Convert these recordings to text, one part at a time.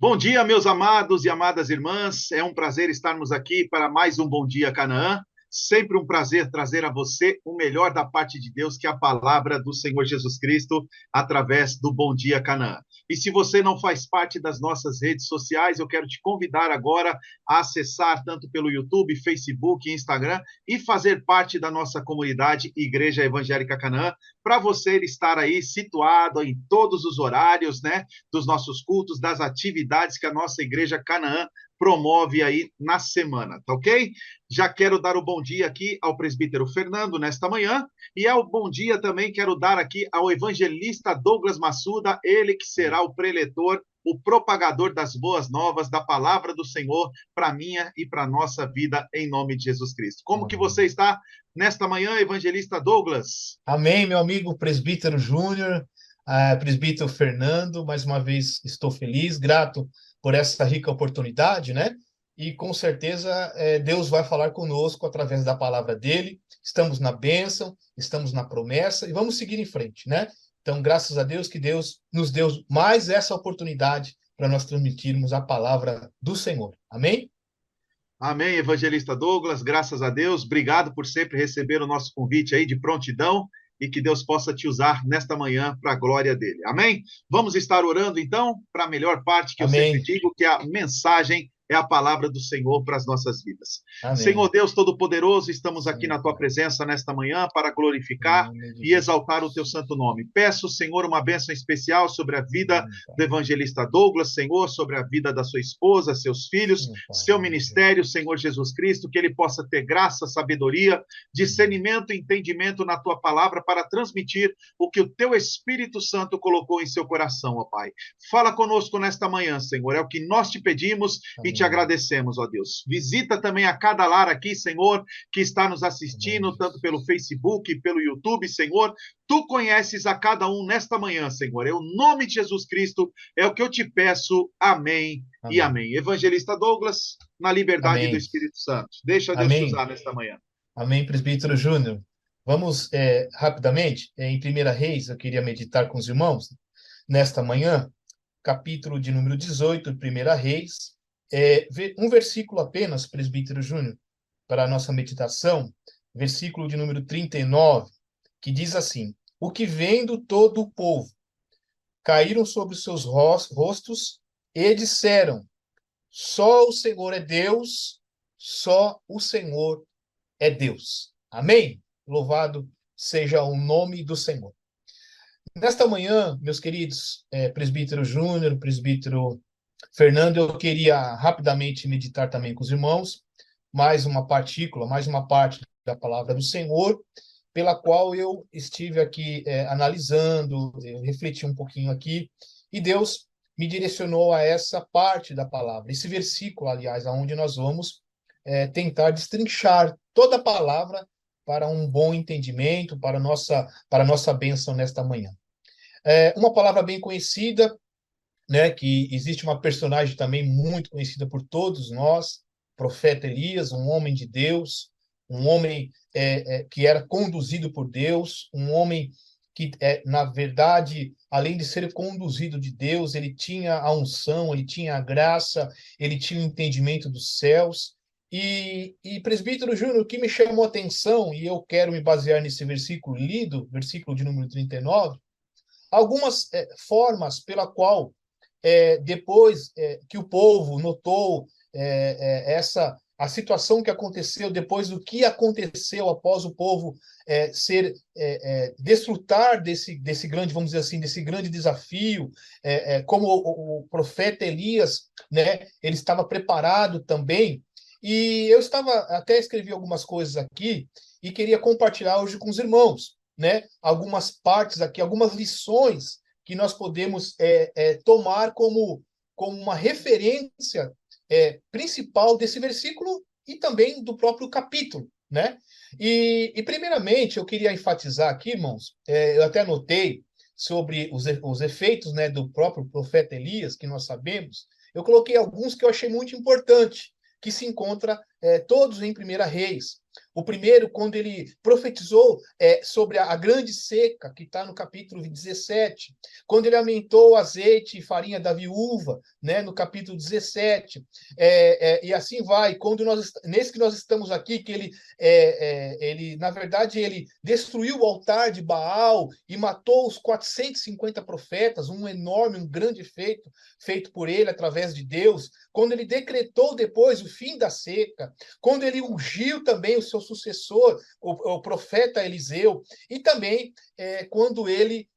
Bom dia, meus amados e amadas irmãs. É um prazer estarmos aqui para mais um Bom Dia Canaã. Sempre um prazer trazer a você o melhor da parte de Deus, que é a palavra do Senhor Jesus Cristo, através do Bom Dia Canaã. E se você não faz parte das nossas redes sociais, eu quero te convidar agora a acessar tanto pelo YouTube, Facebook e Instagram e fazer parte da nossa comunidade Igreja Evangélica Canaã, para você estar aí situado em todos os horários, né, dos nossos cultos, das atividades que a nossa Igreja Canaã promove aí na semana, tá ok? Já quero dar o bom dia aqui ao presbítero Fernando nesta manhã, e ao bom dia também quero dar aqui ao evangelista Douglas Massuda, ele que será o preletor, o propagador das boas novas, da palavra do Senhor para minha e para nossa vida, em nome de Jesus Cristo. Como que você Amém. está nesta manhã, evangelista Douglas? Amém, meu amigo presbítero Júnior, presbítero Fernando, mais uma vez estou feliz, grato por essa rica oportunidade, né? E com certeza Deus vai falar conosco através da palavra dele. Estamos na bênção, estamos na promessa e vamos seguir em frente, né? Então, graças a Deus que Deus nos deu mais essa oportunidade para nós transmitirmos a palavra do Senhor. Amém? Amém, evangelista Douglas, graças a Deus. Obrigado por sempre receber o nosso convite aí de prontidão e que Deus possa te usar nesta manhã para a glória dele. Amém? Vamos estar orando então para a melhor parte que eu sempre Amém. digo, que a mensagem é a palavra do Senhor para as nossas vidas. Senhor Amém. Deus Todo-Poderoso, estamos aqui Sim, na tua Pai. presença nesta manhã para Em glorificar nome de e Jesus. exaltar o teu santo nome. Peço, Senhor, uma bênção especial sobre a vida Sim, Pai. do evangelista Douglas, Senhor, sobre a vida da sua esposa, seus filhos, Sim, Pai, em seu nome de Jesus. ministério, Senhor Jesus Cristo, que ele possa ter graça, sabedoria, Amém. discernimento e entendimento na tua palavra para transmitir o que o teu Espírito Santo colocou em seu coração, ó Pai. Fala conosco nesta manhã, Senhor, é o que nós te pedimos e te Amém. agradecemos, ó Deus. Visita também a cada lar aqui, Senhor, que está nos Amém, assistindo, tanto Jesus. pelo Facebook e pelo YouTube, Senhor. Tu conheces a cada um nesta manhã, Senhor. É o nome de Jesus Cristo, é o que eu te peço. Amém e Amém. amém. Evangelista Douglas, na liberdade do Amém. Espírito Santo. Deixa Deus te Amém. usar nesta manhã. Amém, presbítero Júnior. Vamos rapidamente, em Primeira Reis, eu queria meditar com os irmãos nesta manhã, capítulo de número 18, Primeira Reis, um versículo apenas, presbítero Júnior, para a nossa meditação, versículo de número 39, que diz assim: O que vendo todo o povo caíram sobre os seus rostos e disseram: Só o Senhor é Deus, só o Senhor é Deus. Amém? Louvado seja o nome do Senhor. Nesta manhã, meus queridos, presbítero Júnior, presbítero Fernando, eu queria rapidamente meditar também com os irmãos, mais uma partícula, mais uma parte da palavra do Senhor, pela qual eu estive aqui analisando, refleti um pouquinho aqui, e Deus me direcionou a essa parte da palavra, esse versículo, aliás, aonde nós vamos tentar destrinchar toda a palavra para um bom entendimento, para nossa bênção nesta manhã. Uma palavra bem conhecida, né, que existe uma personagem também muito conhecida por todos nós, profeta Elias, um homem de Deus, um homem que era conduzido por Deus, um homem que, na verdade, além de ser conduzido de Deus, ele tinha a unção, ele tinha a graça, ele tinha o entendimento dos céus. Presbítero Júnior, o que me chamou a atenção, e eu quero me basear nesse versículo lido, versículo de número 39, algumas formas pela qual depois que o povo notou essa a situação que aconteceu depois do que aconteceu após o povo ser desfrutar desse grande, vamos dizer assim, desse grande desafio, como o profeta Elias, né, ele estava preparado também. E eu estava até escrevi algumas coisas aqui e queria compartilhar hoje com os irmãos, né? Algumas partes aqui, algumas lições que nós podemos tomar como uma referência principal desse versículo e também do próprio capítulo, né? Primeiramente, eu queria enfatizar aqui, irmãos, eu até anotei sobre os efeitos, né, do próprio profeta Elias, que nós sabemos, eu coloquei alguns que eu achei muito importante, que se encontra todos em Primeira Reis. O primeiro, quando ele profetizou sobre a grande seca, que está no capítulo 17. Quando ele aumentou o azeite e farinha da viúva, né, no capítulo 17. E assim vai. Nesse que nós estamos aqui, que ele, na verdade, ele destruiu o altar de Baal e matou os 450 profetas, um grande feito por ele através de Deus. Quando ele decretou depois o fim da seca, quando ele ungiu também o seu sucessor, o profeta Eliseu, e também quando ele,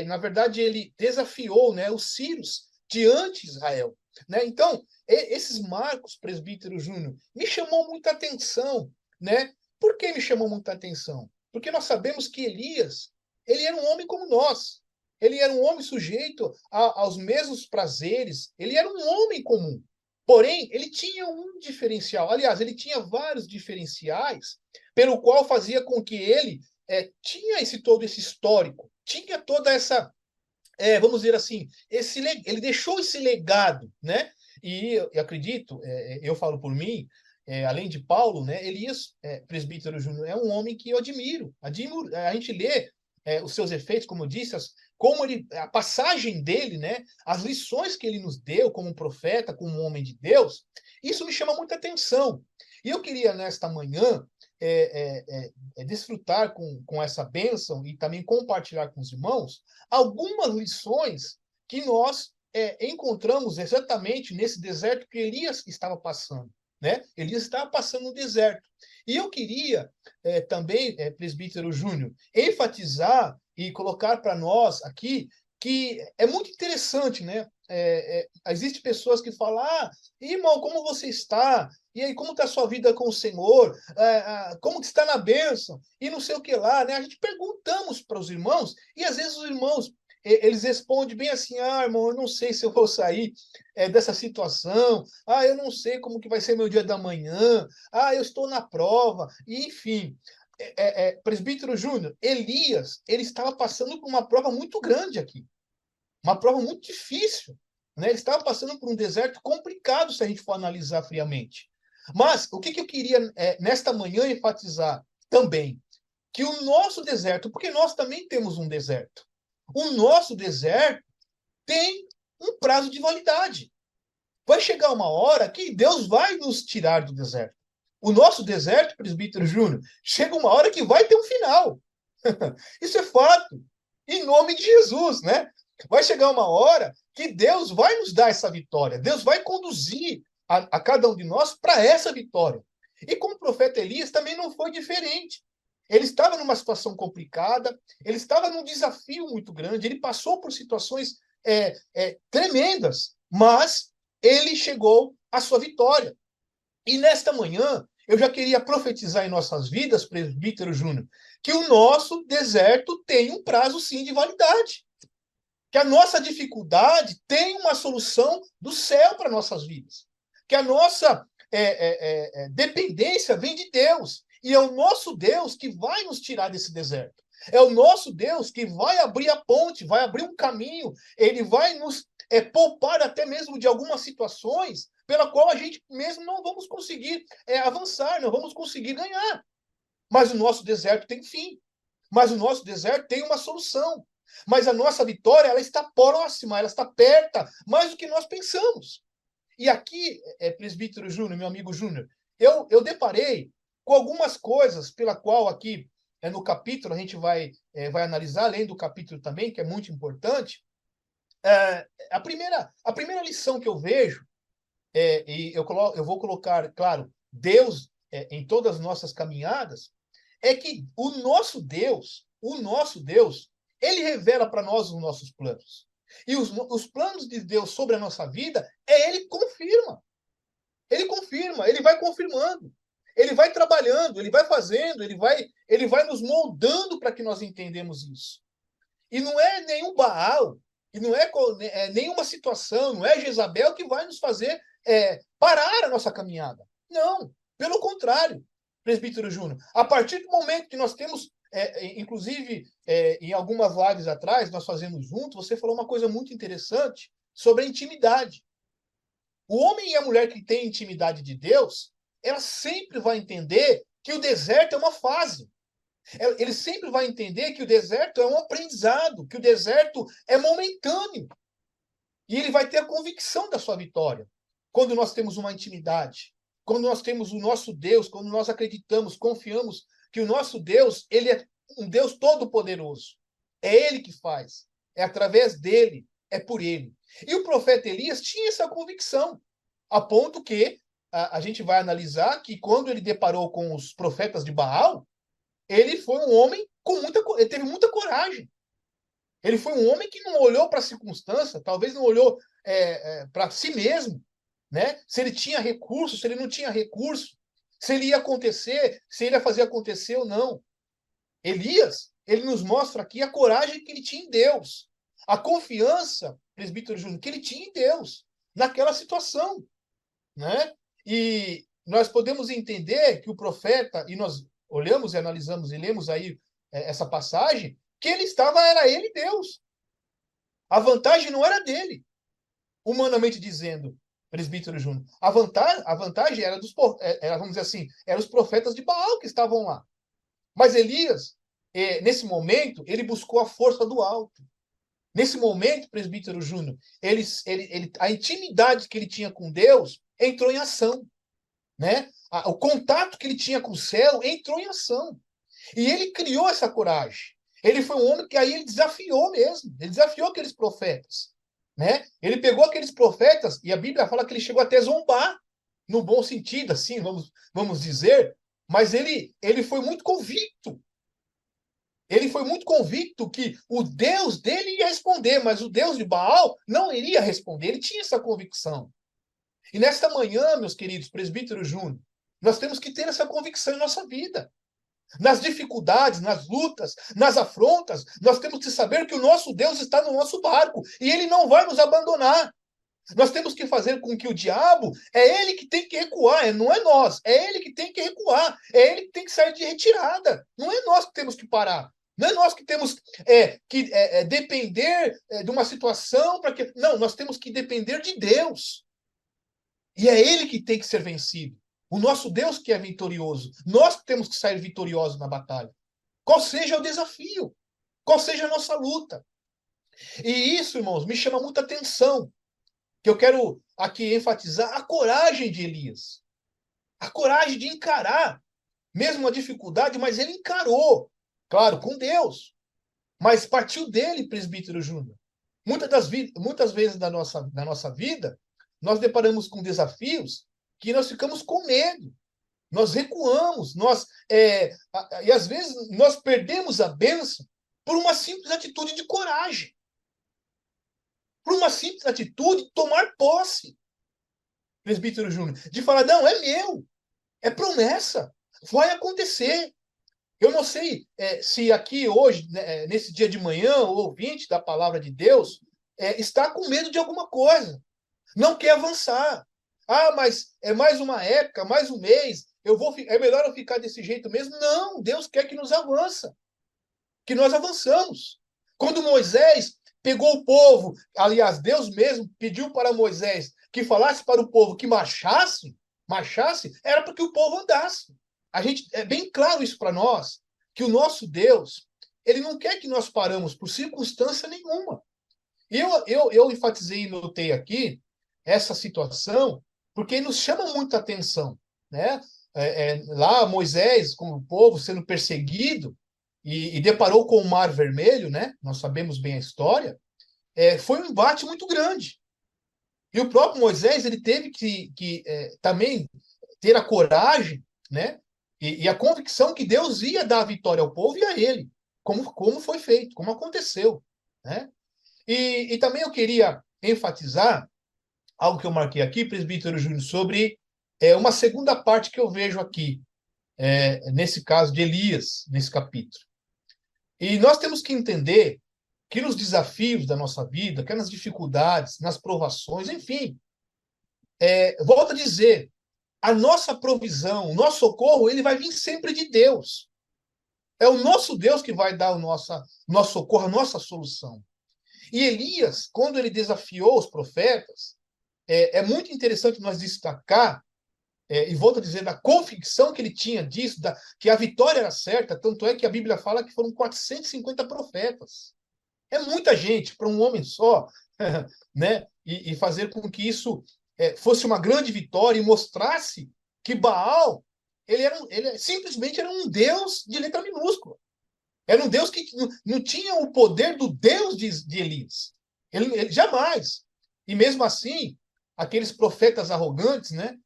na verdade, ele desafiou, né, os sírios diante de Israel. Né? Então, esses marcos, presbítero Júnior, me chamou muita atenção. Né? Por que me chamou muita atenção? Porque nós sabemos que Elias, ele era um homem como nós. Ele era um homem sujeito aos mesmos prazeres. Ele era um homem comum. Porém, ele tinha um diferencial. Aliás, ele tinha vários diferenciais, pelo qual fazia com que ele tinha todo esse histórico, tinha toda essa, vamos dizer assim, ele deixou esse legado, né? E eu acredito, eu falo por mim, além de Paulo, né? Elias, presbítero Júnior, é um homem que eu admiro. A gente lê os seus efeitos, como eu disse, a passagem dele, né? As lições que ele nos deu como um profeta, como um homem de Deus, isso me chama muita atenção. E eu queria, nesta manhã, desfrutar com essa bênção e também compartilhar com os irmãos algumas lições que nós encontramos exatamente nesse deserto que Elias estava passando. Né? Elias estava passando no deserto. E eu queria também, presbítero Júnior, enfatizar e colocar para nós aqui que é muito interessante, né? Existem pessoas que falam, irmão, como você está? E aí, como está a sua vida com o Senhor? Como que está na bênção? E não sei o que lá, né? A gente perguntamos para os irmãos, e às vezes os irmãos, eles respondem bem assim, irmão, eu não sei se eu vou sair dessa situação, eu não sei como que vai ser meu dia da manhã, eu estou na prova, e, enfim. Presbítero Júnior, Elias, ele estava passando por uma prova muito grande aqui, uma prova muito difícil, né? Ele estava passando por um deserto complicado, se a gente for analisar friamente. Mas o que eu queria, nesta manhã, enfatizar também? Que o nosso deserto, porque nós também temos um deserto, o nosso deserto tem um prazo de validade. Vai chegar uma hora que Deus vai nos tirar do deserto. O nosso deserto, presbítero Júnior, chega uma hora que vai ter um final. Isso é fato. Em nome de Jesus, né? Vai chegar uma hora que Deus vai nos dar essa vitória. Deus vai conduzir a cada um de nós para essa vitória. E com o profeta Elias também não foi diferente. Ele estava numa situação complicada, ele estava num desafio muito grande, ele passou por situações tremendas, mas ele chegou à sua vitória. E nesta manhã, eu já queria profetizar em nossas vidas, presbítero Júnior, que o nosso deserto tem um prazo, sim, de validade. Que a nossa dificuldade tem uma solução do céu para nossas vidas. Que a nossa dependência vem de Deus. E é o nosso Deus que vai nos tirar desse deserto. É o nosso Deus que vai abrir a ponte, vai abrir um caminho. Ele vai nos poupar até mesmo de algumas situações pela qual a gente mesmo não vamos conseguir avançar, não vamos conseguir ganhar. Mas o nosso deserto tem fim. Mas o nosso deserto tem uma solução. Mas a nossa vitória, ela está próxima, ela está perto, mais do que nós pensamos. E aqui, presbítero Júnior, meu amigo Júnior, eu deparei com algumas coisas pela qual aqui, no capítulo, a gente vai analisar, além do capítulo também, que é muito importante. A primeira lição que eu vejo, e eu vou colocar, claro, Deus em todas as nossas caminhadas, é que o nosso Deus, ele revela para nós os nossos planos. E os planos de Deus sobre a nossa vida, ele confirma. Ele confirma, ele vai confirmando. Ele vai trabalhando, ele vai fazendo, ele vai nos moldando para que nós entendamos isso. E não é nenhum Baal, e não é nenhuma situação, não é Jezabel que vai nos fazer parar a nossa caminhada. Não, pelo contrário, presbítero Júnior. A partir do momento que nós temos, inclusive, em algumas lives atrás, nós fazemos junto, você falou uma coisa muito interessante sobre a intimidade. O homem e a mulher que têm intimidade de Deus, ela sempre vai entender que o deserto é uma fase. Ele sempre vai entender que o deserto é um aprendizado, que o deserto é momentâneo. E ele vai ter a convicção da sua vitória. Quando nós temos uma intimidade, quando nós temos o nosso Deus, quando nós acreditamos, confiamos que o nosso Deus, ele é um Deus todo-poderoso. É ele que faz. É através dele, é por ele. E o profeta Elias tinha essa convicção, a ponto que a gente vai analisar que quando ele deparou com os profetas de Baal, ele foi um homem ele teve muita coragem. Ele foi um homem que não olhou para a circunstância, talvez não olhou para si mesmo, né? Se ele tinha recurso, se ele não tinha recurso, se ele ia acontecer, se ele ia fazer acontecer ou não. Elias, ele nos mostra aqui a coragem que ele tinha em Deus, a confiança, presbítero Júnior, que ele tinha em Deus, naquela situação, né? E nós podemos entender que o profeta, e nós olhamos e analisamos e lemos aí essa passagem, que era ele Deus. A vantagem não era dele, humanamente dizendo, presbítero Júnior. A vantagem era vamos dizer assim, eram os profetas de Baal que estavam lá. Mas Elias, nesse momento, ele buscou a força do alto. Nesse momento, presbítero Júnior, a intimidade que ele tinha com Deus entrou em ação, né? O contato que ele tinha com o céu entrou em ação. E ele criou essa coragem. Ele foi um homem que aí ele desafiou mesmo. Ele desafiou aqueles profetas, né? Ele pegou aqueles profetas e a Bíblia fala que ele chegou até a zombar, no bom sentido, assim, vamos dizer. Mas ele foi muito convicto. Ele foi muito convicto que o Deus dele ia responder, mas o Deus de Baal não iria responder. Ele tinha essa convicção. E nesta manhã, meus queridos, presbítero Júnior, nós temos que ter essa convicção em nossa vida. Nas dificuldades, nas lutas, nas afrontas, nós temos que saber que o nosso Deus está no nosso barco e ele não vai nos abandonar. Nós temos que fazer com que o diabo, é ele que tem que recuar, não é nós, é ele que tem que recuar, é ele que tem que sair de retirada. Não é nós que temos que parar. Não é nós que temos que depender de uma situação para que. Não, nós temos que depender de Deus. E é ele que tem que ser vencido. O nosso Deus que é vitorioso. Nós que temos que sair vitoriosos na batalha. Qual seja o desafio, qual seja a nossa luta. E isso, irmãos, me chama muita atenção, que eu quero aqui enfatizar a coragem de Elias. A coragem de encarar, mesmo a dificuldade, mas ele encarou, claro, com Deus. Mas partiu dele, presbítero Júnior. Muitas vezes na nossa vida, nós deparamos com desafios que nós ficamos com medo. Nós recuamos, e às vezes nós perdemos a bênção por uma simples atitude de coragem. Por uma simples atitude de tomar posse, presbítero Júnior, de falar, não, é meu, é promessa, vai acontecer. Eu não sei se aqui hoje, nesse dia de manhã, o ouvinte da palavra de Deus está com medo de alguma coisa, não quer avançar. Ah, mas é mais uma época, mais um mês, é melhor eu ficar desse jeito mesmo? Não, Deus quer que nos avança, que nós avançamos. Quando Moisés pegou o povo, aliás, Deus mesmo pediu para Moisés que falasse para o povo que marchasse, era para que o povo andasse. É bem claro isso para nós, que o nosso Deus, ele não quer que nós paramos por circunstância nenhuma. Eu enfatizei e notei aqui essa situação, porque nos chama muita atenção, né? Lá Moisés, com o povo sendo perseguido, e deparou com o Mar Vermelho, né? Nós sabemos bem a história. Foi um embate muito grande. E o próprio Moisés ele teve que também ter a coragem, né? E a convicção que Deus ia dar a vitória ao povo e a ele, como foi feito, como aconteceu, né? E também eu queria enfatizar algo que eu marquei aqui, presbítero Júnior, sobre uma segunda parte que eu vejo aqui, nesse caso de Elias, nesse capítulo. E nós temos que entender que nos desafios da nossa vida, que nas dificuldades, nas provações, enfim, volto a dizer, a nossa provisão, o nosso socorro, ele vai vir sempre de Deus. É o nosso Deus que vai dar o nosso socorro, a nossa solução. E Elias, quando ele desafiou os profetas, é muito interessante nós destacar e volto a dizer, da convicção que ele tinha disso, que a vitória era certa, tanto é que a Bíblia fala que foram 450 profetas. É muita gente para um homem só, né? E fazer com que isso fosse uma grande vitória e mostrasse que Baal, ele simplesmente era um deus de letra minúscula. Era um deus que não tinha o poder do Deus de Elias. Ele jamais. E mesmo assim, aqueles profetas arrogantes, né,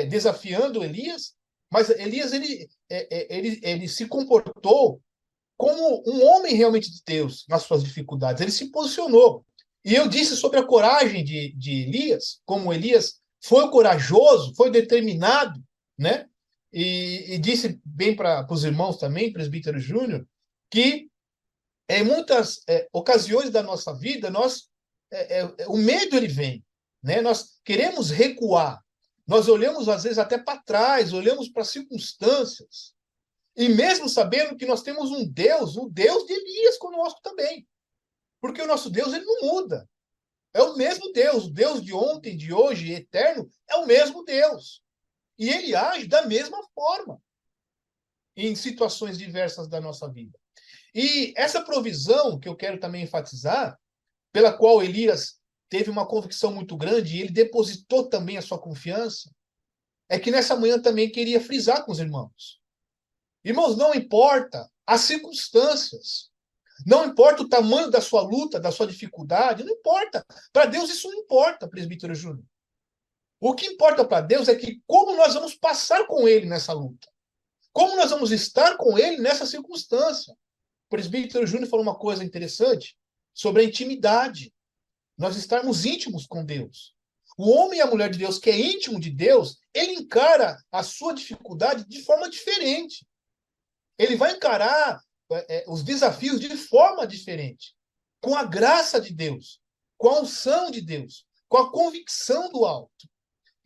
desafiando Elias, mas Elias ele se comportou como um homem realmente de Deus nas suas dificuldades. Ele se posicionou. E eu disse sobre a coragem de Elias, como Elias foi corajoso, foi determinado, né? E disse bem para os irmãos também, presbítero Júnior, que em muitas ocasiões da nossa vida, o medo ele vem, né? Nós queremos recuar, nós olhamos às vezes até para trás, olhamos para circunstâncias, e mesmo sabendo que nós temos um Deus, o Deus de Elias conosco também, porque o nosso Deus ele não muda, é o mesmo Deus, o Deus de ontem, de hoje, eterno, é o mesmo Deus, e ele age da mesma forma em situações diversas da nossa vida. E essa provisão que eu quero também enfatizar, pela qual Elias teve uma convicção muito grande e ele depositou também a sua confiança, é que nessa manhã também queria frisar com os irmãos. Irmãos, não importa as circunstâncias, não importa o tamanho da sua luta, da sua dificuldade, não importa. Para Deus isso não importa, presbítero Júnior. O que importa para Deus é que como nós vamos passar com ele nessa luta. Como nós vamos estar com ele nessa circunstância. O presbítero Júnior falou uma coisa interessante sobre a intimidade. Nós estarmos íntimos com Deus. O homem e a mulher de Deus que é íntimo de Deus, ele encara a sua dificuldade de forma diferente. Ele vai encarar os desafios de forma diferente. Com a graça de Deus, com a unção de Deus, com a convicção do alto.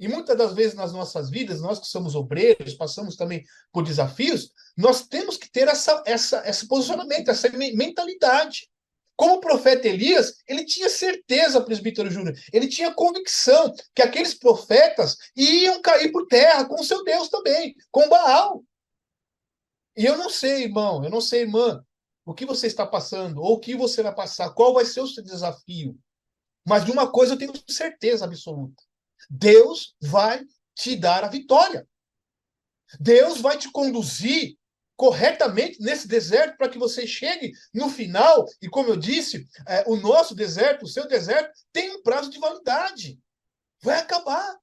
E muitas das vezes nas nossas vidas, nós que somos obreiros, passamos também por desafios, nós temos que ter esse posicionamento, essa mentalidade. Como o profeta Elias, ele tinha certeza, presbítero Júnior, ele tinha convicção que aqueles profetas iam cair por terra com o seu Deus também, com Baal. E eu não sei, irmão, eu não sei, irmã, o que você está passando, ou o que você vai passar, qual vai ser o seu desafio. Mas de uma coisa eu tenho certeza absoluta. Deus vai te dar a vitória. Deus vai te conduzir corretamente nesse deserto para que você chegue no final. E como eu disse, o nosso deserto, o seu deserto, tem um prazo de validade. Vai acabar.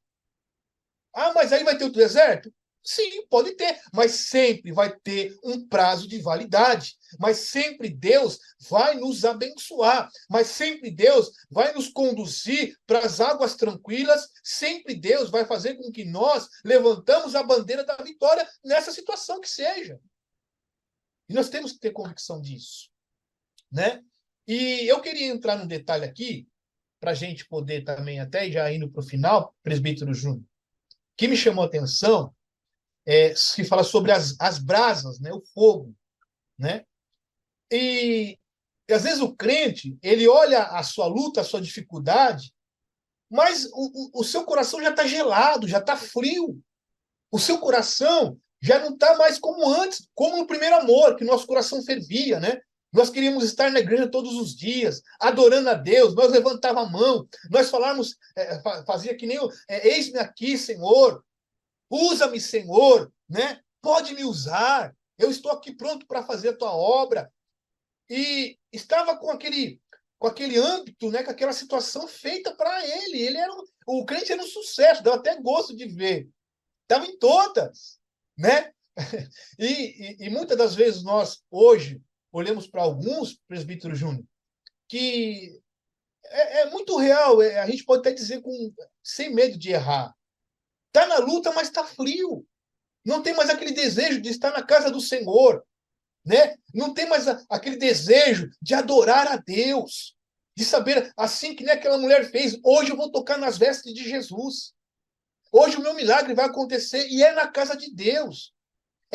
Ah, mas aí vai ter outro deserto? Sim, pode ter, mas sempre vai ter um prazo de validade. Mas sempre Deus vai nos abençoar. Mas sempre Deus vai nos conduzir para as águas tranquilas. Sempre Deus vai fazer com que nós levantamos a bandeira da vitória nessa situação que seja. E nós temos que ter convicção disso, né? E eu queria entrar num detalhe aqui, para a gente poder também, até já indo para o final, presbítero Júnior, que me chamou a atenção, que fala sobre as brasas, né? O fogo, né? E às vezes o crente, ele olha a sua luta, a sua dificuldade, mas o seu coração já está gelado, já está frio. O seu coração já não está mais como antes, como no primeiro amor, que nosso coração fervia, né? Nós queríamos estar na igreja todos os dias, adorando a Deus, nós levantava a mão, nós falávamos, fazia que nem eis-me aqui, Senhor, usa-me, Senhor, né? Pode me usar, eu estou aqui pronto para fazer a tua obra. E estava com aquele âmbito, né? Com aquela situação feita para ele. O crente era um sucesso, dava até gosto de ver. Estava em todas, né? E muitas das vezes nós, hoje, olhamos para alguns, presbítero Júnior, que é muito real, a gente pode até dizer sem medo de errar. Está na luta, mas está frio. Não tem mais aquele desejo de estar na casa do Senhor, né? Não tem mais aquele desejo de adorar a Deus, de saber, assim que nem aquela mulher fez, hoje eu vou tocar nas vestes de Jesus. Hoje o meu milagre vai acontecer e é na casa de Deus.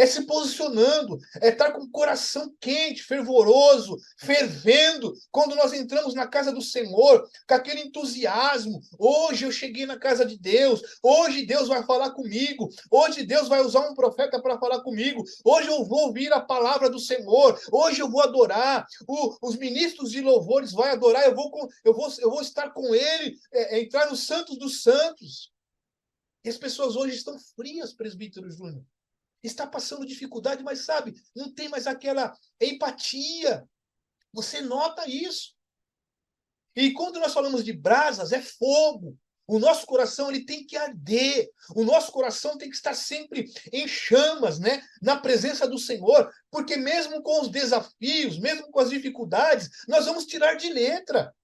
é se posicionando, é estar com o coração quente, fervoroso, fervendo, quando nós entramos na casa do Senhor, com aquele entusiasmo. Hoje eu cheguei na casa de Deus, hoje Deus vai falar comigo, hoje Deus vai usar um profeta para falar comigo, hoje eu vou ouvir a palavra do Senhor, hoje eu vou adorar, os ministros de louvores vão adorar, eu vou estar com ele, entrar nos santos dos santos. E as pessoas hoje estão frias, presbítero Júnior. Está passando dificuldade, mas sabe, não tem mais aquela empatia. Você nota isso. E quando nós falamos de brasas, é fogo. O nosso coração ele tem que arder. O nosso coração tem que estar sempre em chamas, né? Na presença do Senhor. Porque mesmo com os desafios, mesmo com as dificuldades, nós vamos tirar de letra.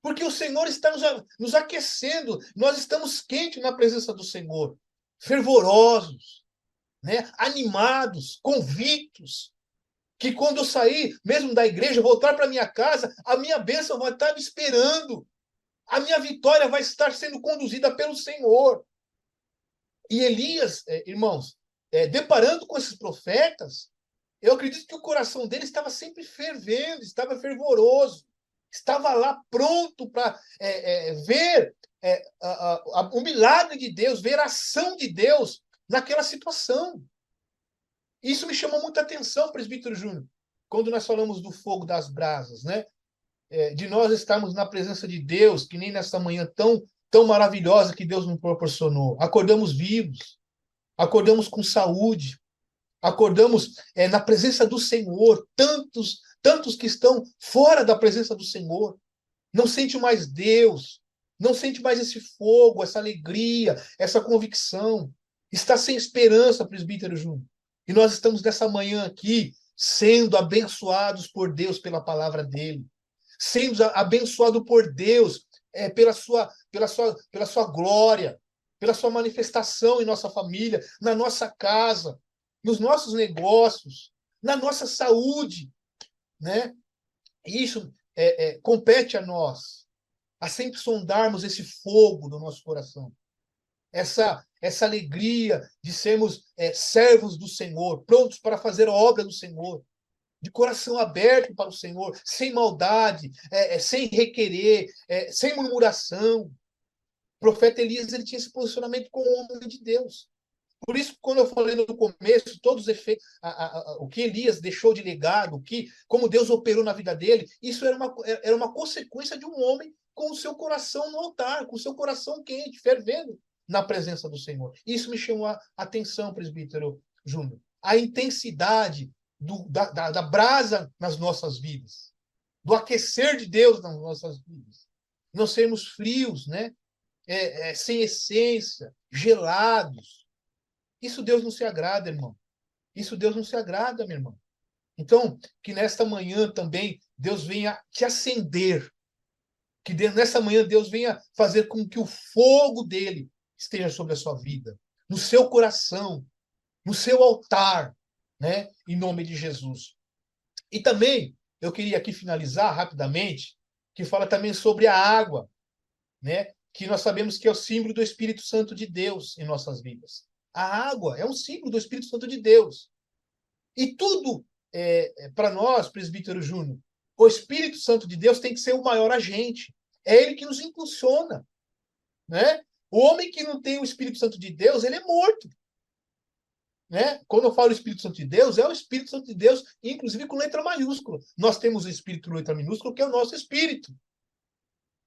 Porque o Senhor está nos aquecendo. Nós estamos quentes na presença do Senhor. Fervorosos. Né? Animados, convictos, que quando eu sair, mesmo da igreja, voltar para minha casa, a minha bênção vai estar me esperando. A minha vitória vai estar sendo conduzida pelo Senhor. E Elias, irmãos, deparando com esses profetas, eu acredito que o coração dele estava sempre fervendo, estava fervoroso, estava lá pronto para ver o milagre de Deus, ver a ação de Deus naquela situação. Isso me chamou muita atenção, presbítero Júnior, quando nós falamos do fogo das brasas, né? De nós estarmos na presença de Deus, que nem nessa manhã tão maravilhosa que Deus nos proporcionou. Acordamos vivos, acordamos com saúde, acordamos na presença do Senhor. Tantos que estão fora da presença do Senhor, não sente mais Deus, não sente mais esse fogo, essa alegria, essa convicção. Está sem esperança, presbítero Júnior. E nós estamos nessa manhã aqui sendo abençoados por Deus pela palavra dele, sendo abençoado por Deus pela sua glória, pela sua manifestação em nossa família, na nossa casa, nos nossos negócios, na nossa saúde, né? Isso compete a nós, a sempre sondarmos esse fogo do nosso coração. Essa alegria de sermos servos do Senhor, prontos para fazer a obra do Senhor, de coração aberto para o Senhor, sem maldade, sem requerer, sem murmuração. O profeta Elias ele tinha esse posicionamento como homem de Deus. Por isso, quando eu falei no começo, todos os efeitos, o que Elias deixou de legado, como Deus operou na vida dele, isso era uma consequência de um homem com o seu coração no altar, com o seu coração quente, fervendo na presença do Senhor. Isso me chamou a atenção, presbítero Júnior. A intensidade da brasa nas nossas vidas, do aquecer de Deus nas nossas vidas. Não sermos frios, né? Sem essência, gelados. Isso Deus não se agrada, irmão. Isso Deus não se agrada, meu irmão. Então, que nesta manhã também Deus venha te acender. Que nessa manhã Deus venha fazer com que o fogo dele esteja sobre a sua vida, no seu coração, no seu altar, né? Em nome de Jesus. E também, eu queria aqui finalizar rapidamente, que fala também sobre a água, né? Que nós sabemos que é o símbolo do Espírito Santo de Deus em nossas vidas. A água é um símbolo do Espírito Santo de Deus. E tudo, para nós, presbítero Júnior, o Espírito Santo de Deus tem que ser o maior agente. É ele que nos impulsiona, né? O homem que não tem o Espírito Santo de Deus, ele é morto. Né? Quando eu falo Espírito Santo de Deus, é o Espírito Santo de Deus, inclusive com letra maiúscula. Nós temos o Espírito com letra minúscula, que é o nosso Espírito.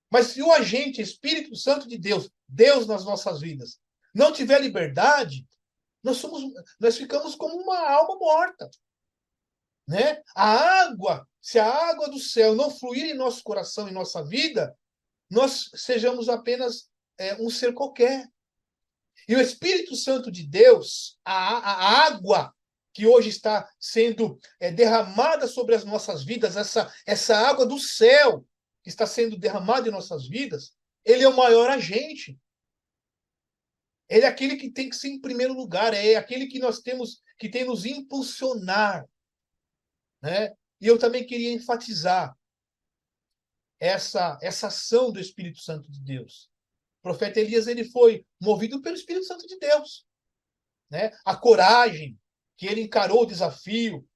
Mas se o agente Espírito Santo de Deus, Deus nas nossas vidas, não tiver liberdade, nós ficamos como uma alma morta. Né? Se a água do céu não fluir em nosso coração, em nossa vida, nós sejamos apenas um ser qualquer. E o Espírito Santo de Deus, a água que hoje está sendo derramada sobre as nossas vidas, essa água do céu que está sendo derramada em nossas vidas, ele é o maior agente. Ele é aquele que tem que ser em primeiro lugar, é aquele que nós temos que tem nos impulsionar. Né? E eu também queria enfatizar essa ação do Espírito Santo de Deus. O profeta Elias ele foi movido pelo Espírito Santo de Deus. né? A coragem que ele encarou o desafio,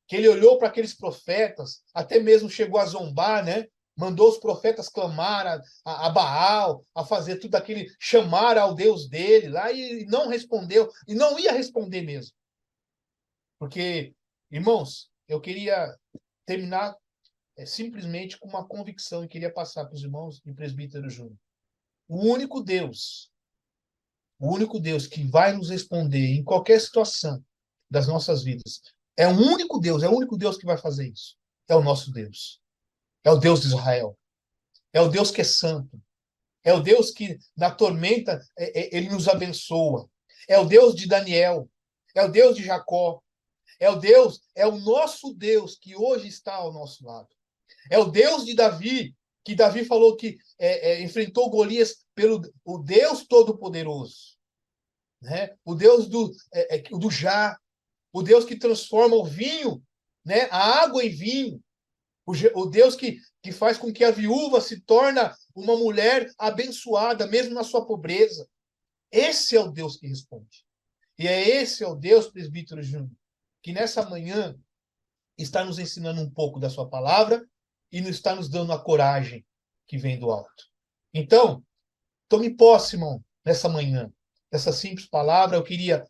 que ele olhou para aqueles profetas, até mesmo chegou a zombar, né? Mandou os profetas clamar a Baal, a fazer tudo aquilo, chamar ao Deus dele lá, e não respondeu, e não ia responder mesmo. Porque, irmãos, eu queria terminar simplesmente com uma convicção e queria passar para os irmãos e presbítero Júnior. O único Deus que vai nos responder em qualquer situação das nossas vidas, é o único Deus que vai fazer isso. É o nosso Deus. É o Deus de Israel. É o Deus que é santo. É o Deus que na tormenta ele nos abençoa. É o Deus de Daniel. É o Deus de Jacó. É o nosso Deus que hoje está ao nosso lado. É o Deus de Davi, que Davi falou que enfrentou Golias pelo o Deus Todo-Poderoso, né? O Deus do Já, o Deus que transforma o vinho, né? A água em vinho, o Deus que faz com que a viúva se torne uma mulher abençoada, mesmo na sua pobreza. Esse é o Deus que responde. E esse é o Deus, presbítero Júnior, que nessa manhã está nos ensinando um pouco da sua palavra e está nos dando a coragem que vem do alto. Então, tome posse, irmão, nessa manhã, dessa simples palavra. Eu queria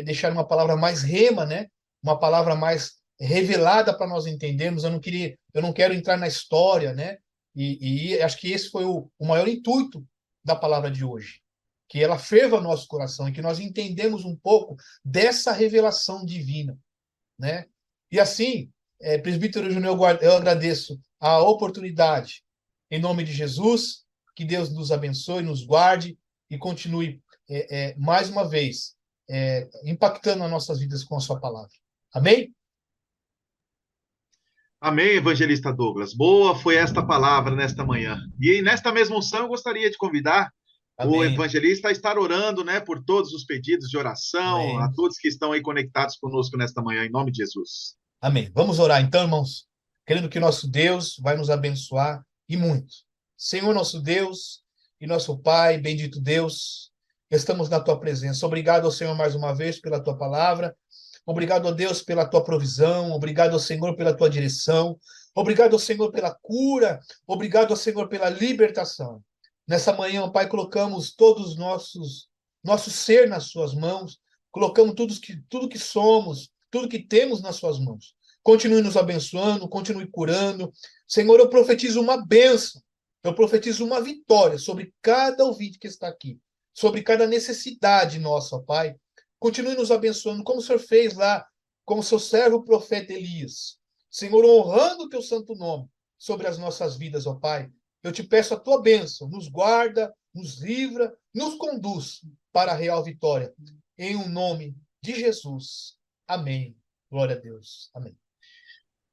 deixar uma palavra mais rema, né? Uma palavra mais revelada para nós entendermos. Eu não quero entrar na história, né? E acho que esse foi o maior intuito da palavra de hoje, que ela ferva nosso coração e que nós entendemos um pouco dessa revelação divina, né? E assim, presbítero Júnior, eu agradeço a oportunidade, em nome de Jesus, que Deus nos abençoe, nos guarde e continue, mais uma vez, impactando as nossas vidas com a sua palavra. Amém? Amém, evangelista Douglas. Boa foi esta palavra nesta manhã. E nesta mesma unção, eu gostaria de convidar o Amém. evangelista a estar orando, né, por todos os pedidos de oração, a Amém. todos que estão aí conectados conosco nesta manhã, em nome de Jesus. Amém. Vamos orar então, irmãos, querendo que nosso Deus vai nos abençoar e muito. Senhor, nosso Deus e nosso Pai, bendito Deus, estamos na tua presença. Obrigado ao Senhor mais uma vez pela tua palavra. Obrigado a Deus pela tua provisão. Obrigado ao Senhor pela tua direção. Obrigado ao Senhor pela cura. Obrigado ao Senhor pela libertação. Nessa manhã, Pai, colocamos todos os nosso ser nas suas mãos. Colocamos tudo que somos, tudo que temos nas suas mãos. Continue nos abençoando, continue curando. Senhor, eu profetizo uma bênção. Eu profetizo uma vitória sobre cada ouvinte que está aqui, sobre cada necessidade nossa, ó Pai. Continue nos abençoando, como o Senhor fez lá, como seu servo o profeta Elias. Senhor, honrando o teu santo nome sobre as nossas vidas, ó Pai. Eu te peço a tua bênção, nos guarda, nos livra, nos conduz para a real vitória. Em o nome de Jesus. Amém. Glória a Deus. Amém.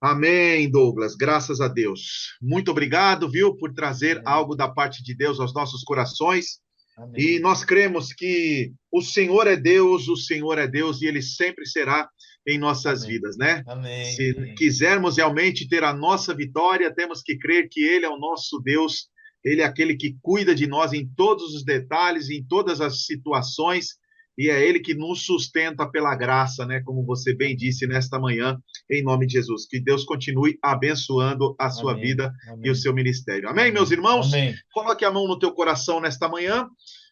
Amém, Douglas, graças a Deus. Muito obrigado, viu, por trazer Amém. algo da parte de Deus aos nossos corações. E Amém. nós cremos que o Senhor é Deus e Ele sempre será em nossas Amém. vidas, né? Amém. Se quisermos realmente ter a nossa vitória, temos que crer que Ele é o nosso Deus, Ele é aquele que cuida de nós em todos os detalhes, em todas as situações, e é Ele que nos sustenta pela graça, né? Como você bem disse nesta manhã, em nome de Jesus. Que Deus continue abençoando a sua Amém. vida e o Amém. seu ministério. Amém, meus Amém. irmãos? Amém. Coloque a mão no teu coração nesta manhã.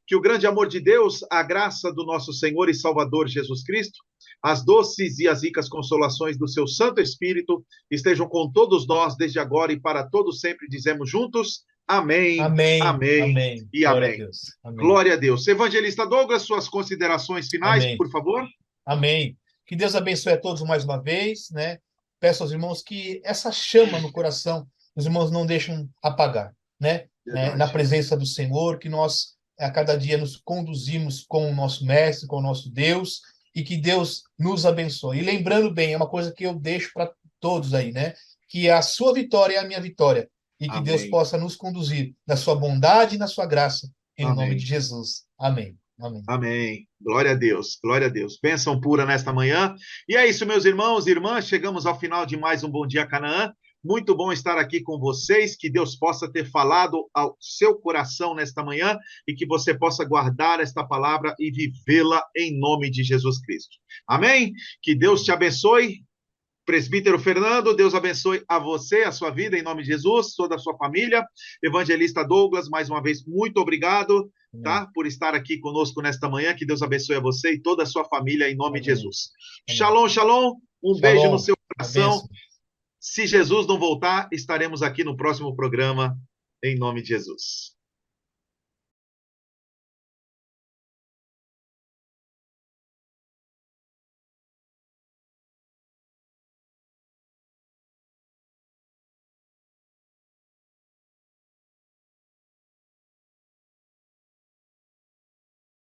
Que o grande amor de Deus, a graça do nosso Senhor e Salvador Jesus Cristo, as doces e as ricas consolações do seu Santo Espírito estejam com todos nós desde agora e para todos sempre. Dizemos juntos: amém, Amém. amém Amém. e Glória a amém. Deus. Amém. Glória a Deus. Evangelista Douglas, suas considerações finais, Amém. por favor. Amém. Que Deus abençoe a todos mais uma vez, né? Peço aos irmãos que essa chama no coração, os irmãos não deixam apagar, né? Na Verdade. presença do Senhor, que nós a cada dia nos conduzimos com o nosso mestre, com o nosso Deus, e que Deus nos abençoe. E lembrando bem, é uma coisa que eu deixo para todos aí, né? Que a sua vitória é a minha vitória, e que Deus Amém. possa nos conduzir na sua bondade e na sua graça, em nome de Amém. Jesus. Amém. Amém. Amém. Glória a Deus, glória a Deus. Bênção pura nesta manhã. E é isso, meus irmãos e irmãs. Chegamos ao final de mais um Bom Dia Canaã. Muito bom estar aqui com vocês, que Deus possa ter falado ao seu coração nesta manhã e que você possa guardar esta palavra e vivê-la em nome de Jesus Cristo. Amém? Que Deus te abençoe. Presbítero Fernando, Deus abençoe a você, a sua vida, em nome de Jesus, toda a sua família. Evangelista Douglas, mais uma vez, muito obrigado, tá? Por estar aqui conosco nesta manhã. Que Deus abençoe a você e toda a sua família, em nome de Jesus. Shalom, shalom. Um beijo no seu coração. Se Jesus não voltar, estaremos aqui no próximo programa, em nome de Jesus.